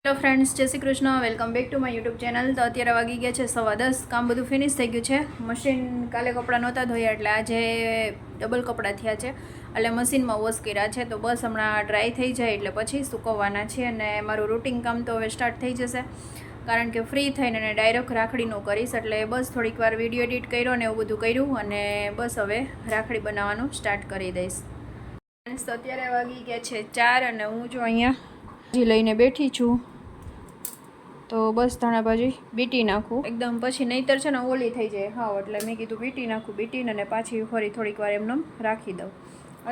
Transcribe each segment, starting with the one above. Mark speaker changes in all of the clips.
Speaker 1: Hello friends, જય Shri Krishna. Welcome back to my YouTube channel. તો અત્યારે વાગી ગયા છે 10:15. કામ બધું ફિનિશ થઈ ગયું છે. મશીન કાલે કપડાં નહોતા ધોયા એટલે આજે ડબલ કપડાં થયા છે એટલે મશીનમાં વોશ કર્યા છે. તો બસ હમણાં ડ્રાય થઈ જાય એટલે પછી સૂકવવાના છે અને મારું રૂટિન કામ તો હવે સ્ટાર્ટ થઈ જશે કારણ કે ફ્રી થઈને ડાયરેક્ટ રાખડીનું કરીશ એટલે બસ થોડીક વાર વિડીયો એડિટ કર્યો ને એવું બધું કર્યું અને બસ હવે રાખડી બનાવવાનું સ્ટાર્ટ કરી દઈશ. તો અત્યારે વાગી ગયા છે 4 અને હું જો અહીંયા લઈને બેઠી છું. તો બસ ધાણાભાજી બીટી નાખું એકદમ, પછી નહીંતર છે ને ઓલી થઈ જાય હા, એટલે મેં કીધું બીટી નાખું, બીટીને અને પાછી ફરી થોડીક વાર એમને રાખી દઉં.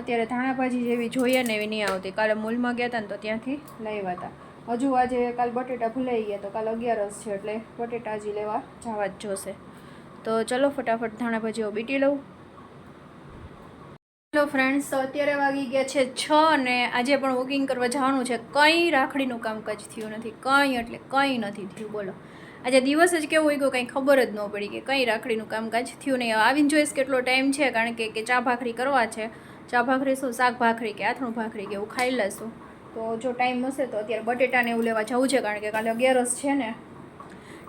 Speaker 1: અત્યારે ધાણાભાજી જેવી જોઈએ ને એવી નહીં આવતી. કાલે મૂલમાં ગયા હતા ને તો ત્યાંથી લાવ્યા હતા. હજુ આજે કાલ બટેટા ભૂલાઈ ગયા તો કાલ 11 છે એટલે બટેટા હજી લેવા જવા જ જોશે. તો ચલો ફટાફટ ધાણાભાજીઓ બીટી લઉં. હેલો ફ્રેન્ડ્સ, તો અત્યારે વાગી ગયા છે 6 અને આજે પણ વોકિંગ કરવા જવાનું છે. કંઈ રાખડીનું કામકાજ થયું નથી, કંઈ એટલે કંઈ નથી થયું. બોલો આજે દિવસ જ કેવો હોય ગયો કંઈ ખબર જ ન પડી કે કંઈ રાખડીનું કામકાજ થયું નહીં. આવીને જોઈશ કેટલો ટાઈમ છે કારણ કે ચા ભાખરી કરવા છે. ચા ભાખરી શું, શાક ભાખરી કે આથણું ભાખરી કે એવું ખાઈ લેશું. તો જો ટાઈમ હશે તો અત્યારે બટેટાને એવું લેવા જવું છે કારણ કે કાલે 11 છે ને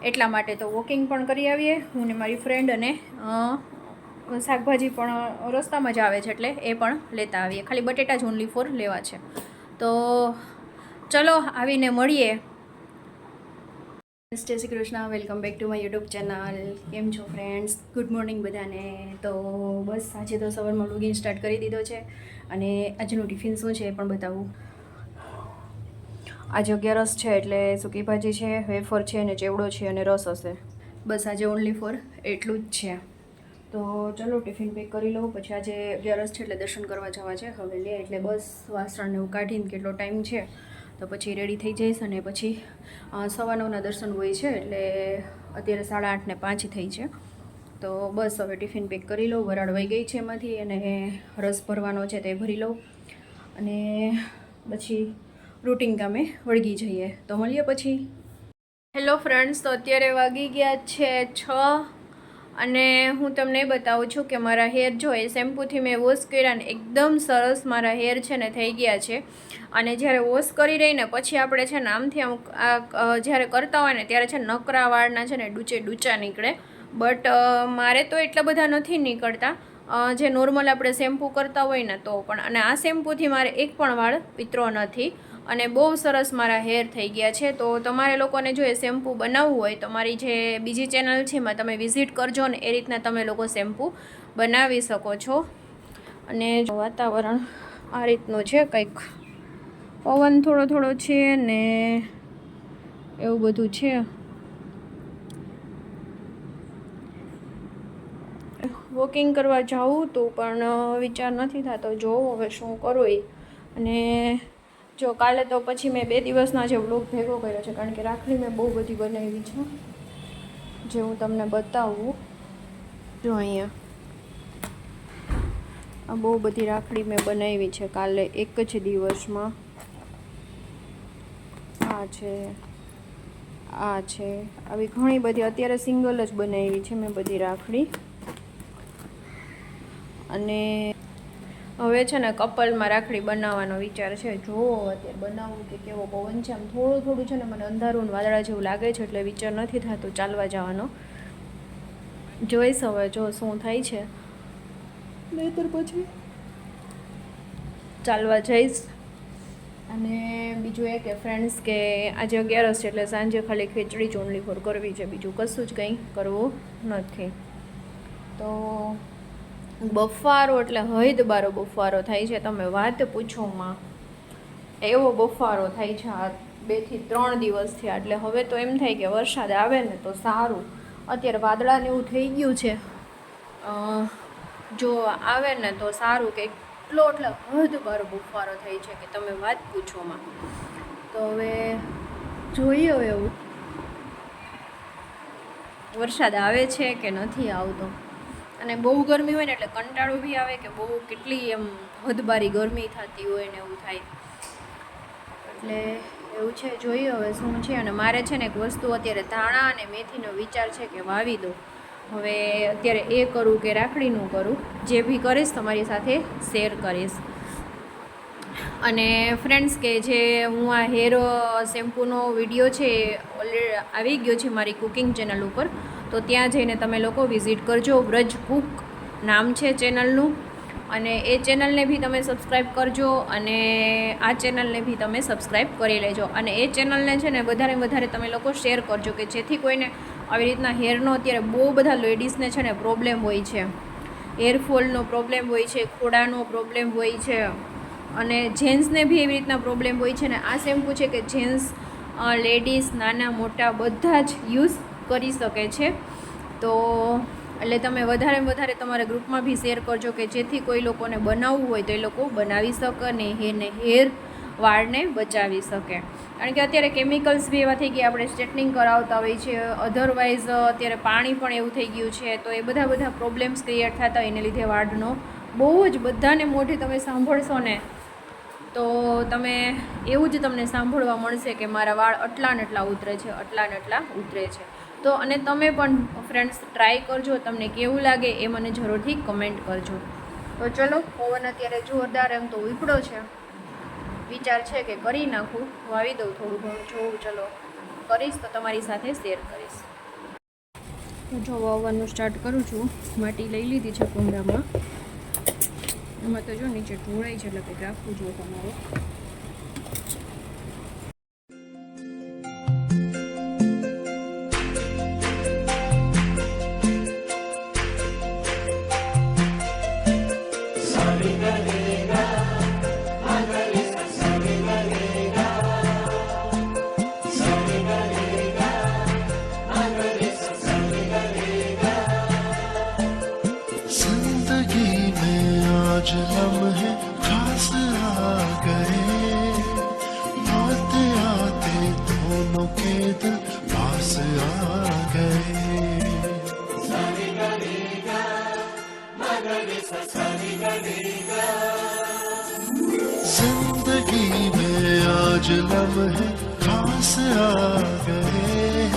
Speaker 1: એટલા માટે. તો વોકિંગ પણ કરી આવીએ હું ને મારી ફ્રેન્ડ અને શાકભાજી પણ રસ્તામાં જ આવે છે એટલે એ પણ લેતા આવીએ. ખાલી બટેટા જ ઓનલી ફોર લેવા છે. તો ચલો આવીને મળીએ. જય Shri Krishna, welcome back to my YouTube channel. કેમ છો ફ્રેન્ડ્સ? ગુડ મોર્નિંગ બધાને. તો બસ આજે તો સવારમાં વ્લોગિંગ સ્ટાર્ટ કરી દીધો છે અને આજનું ટિફિન શું છે એ પણ બતાવું. આજે 11 છે એટલે સૂકી ભાજી છે, વેફર છે અને ચેવડો છે અને રસ હશે. બસ આજે ઓનલી ફોર એટલું જ છે. તો ચલો ટિફિન પેક કરી લઉં. પછી આજે 11 છે એટલે દર્શન કરવા જવા છે હવેલી, એટલે બસ વાસણને એવું કાઢીને કેટલો ટાઈમ છે તો પછી રેડી થઈ જઈશ અને પછી 9:15 દર્શન હોય છે એટલે અત્યારે 8:30 ને 5 થઈ છે. તો બસ હવે ટિફિન પેક કરી લઉં. વરાળ વહી ગઈ છે એમાંથી અને રસ ભરવાનો છે તે ભરી લઉં અને પછી રૂટિન કામે વળગી જઈએ. તો મળીએ પછી. હેલો ફ્રેન્ડ્સ, તો અત્યારે વાગી ગયા છે 6 અને હું તમને બતાવું છું કે મારા હેર જો એ શેમ્પૂથી મેં વોશ કર્યા ને એકદમ સરસ મારા હેર છે ને થઈ ગયા છે. અને જ્યારે વોશ કરી રહી ને પછી આપણે છે ને આમથી આમ જ્યારે કરતા હોય ને ત્યારે છે ને નકરા વાળના છે ને ડૂચા નીકળે. બટ મારે તો એટલા બધા નથી નીકળતા જે નોર્મલ આપણે શેમ્પૂ કરતા હોય ને તો પણ. અને આ શેમ્પૂથી મારે એક પણ વાળ વિતરો નથી અને બહુ સરસ મારા હેર થઈ ગયા છે. તો તમારે લોકોને જો એ શેમ્પૂ બનાવવું હોય તો મારી જે બીજી ચેનલ છે એમાં તમે વિઝિટ કરજો ને એ રીતના તમે લોકો શેમ્પૂ બનાવી શકો છો. અને વાતાવરણ આ રીતનું છે, કંઈક પવન થોડો થોડો છે ને એવું બધું છે. વોકિંગ કરવા જાઉં તો પણ વિચાર નથી થતો, જોઉં હવે શું કરું એ. અને જો કાલે તો પછી મેં 2 દિવસના જે વ્લોગ ભેગો કર્યો છે કારણ કે રાખડી મેં બહુ બધી બનાવી છે જે હું તમને બતાવું. જો અહીંયા આ બહુ બધી રાખડી મેં બનાવી છે કાલે એક જ દિવસમાં. આ છે, આ છે, આવી ઘણી બધી. અત્યારે સિંગલ જ બનાવી છે મેં બધી રાખડી. અને હવે છે ને કપલમાં રાખડી બનાવવાનો વિચાર છે. જોવો અત્યારે બનાવું કે કેવો પવન છે. આમ થોડું થોડું છે ને મને અંધારું વાદળા જેવું લાગે છે એટલે વિચાર નથી થતો ચાલવા જવાનો. જોઈશ હવે જો શું થાય છે, નહીંતર પછી ચાલવા જઈશ. અને બીજું એ કે ફ્રેન્ડ્સ કે આજે 11 છે એટલે સાંજે ખાલી ખીચડી જ ઓનલી ફોર કરવી છે, બીજું કશું જ કંઈ કરવું નથી. તો બફારો એટલે હૈદ બારો બફારો થાય છે, તમે વાત પૂછો માં. એવો બફારો થાય છે આ 2 થી 3 દિવસ થયા. એટલે હવે તો એમ થાય કે વરસાદ આવે ને તો સારું. અત્યારે વાદળાને એવું થઈ ગયું છે, જો આવે ને તો સારું. કે એટલો એટલે હદ બારો બફારો થાય છે કે તમે વાત પૂછો માં. તો હવે જોઈએ હવે એવું વરસાદ આવે છે કે નથી આવતો. અને બહુ ગરમી હોય ને એટલે કંટાળો બી આવે કે બહુ કેટલી એમ હદબારી ગરમી થતી હોય ને એવું થાય. એટલે એવું છે, જોઈએ હવે શું છે. અને મારે છે ને એક વસ્તુ અત્યારે ધાણા અને મેથીનો વિચાર છે કે વાવી દો. હવે અત્યારે એ કરું કે રાખડીનું કરું, જે બી કરીશ તમારી સાથે શેર કરીશ. અને ફ્રેન્ડ્સ કે જે હું આ હેર શેમ્પૂનો વિડીયો છે ઓલરેડી આવી ગયો છે મારી કુકિંગ ચેનલ ઉપર, તો ત્યાં જઈને તમે લોકો વિઝિટ કરજો. વ્રજ કુક નામ છે ચેનલનું, અને એ ચેનલને બી તમે સબસ્ક્રાઈબ કરજો અને આ ચેનલને બી તમે સબસ્ક્રાઈબ કરી લેજો. અને એ ચેનલને છે ને વધારે તમે લોકો શેર કરજો કે જેથી કોઈને આવી રીતના હેરનો અત્યારે બહુ બધા લેડીઝને છે ને પ્રોબ્લેમ હોય છે, હેરફોલનો પ્રોબ્લેમ હોય છે, ખોડાનો પ્રોબ્લેમ હોય છે, અને જેન્ટ્સને બી એવી રીતના પ્રોબ્લેમ હોય છે. ને આ શેમ્પૂ છે કે જેન્ટ્સ લેડીઝ નાના મોટા બધા જ યુઝ કરી શકે છે. તો એટલે તમે વધારે તમારા ગ્રુપમાં બી શેર કરજો કે જેથી કોઈ લોકોને બનાવવું હોય તો એ લોકો બનાવી શકે ને એને હેર વાળને બચાવી શકે. કારણ કે અત્યારે કેમિકલ્સ બી એવા થઈ ગયા, આપણે સ્ટ્રેટનિંગ કરાવતા હોય છે, અધરવાઇઝ અત્યારે પાણી પણ એવું થઈ ગયું છે, તો એ બધા પ્રોબ્લેમ્સ ક્રિએટ થતા હોય એને લીધે વાળનો બહુ જ બધાને મોઢે તમે સાંભળશો ને તો તમે એવું જ તમને સાંભળવા મળશે કે મારા વાળ આટલા ને આટલા ઉતરે છે, આટલા ને આટલા ઉતરે છે. તો અને તમે પણ ફ્રેન્ડ્સ ટ્રાય કરજો, તમને કેવું લાગે એ મને જરૂરથી કમેન્ટ કરજો. તો ચલો, પવન અત્યારે જોરદાર એમ તો ઉપડો છે, વિચાર છે કે કરી નાખું, વાવી દઉં થોડું ઘણું, જોઉં, ચલો કરીશ તો તમારી સાથે શેર કરીશ. તો જો વાવવાનું સ્ટાર્ટ કરું છું. માટી લઈ લીધી છે કુંડામાં, એમાં તો જો નીચે ઢોળાય છે એટલે કંઈક રાખવું જોઈએ તમારે.
Speaker 2: आज लम्हे खास आ गए, आते आते दोनों के दिल पास आ गए. जिंदगी में आज लम्हे खास आ गए,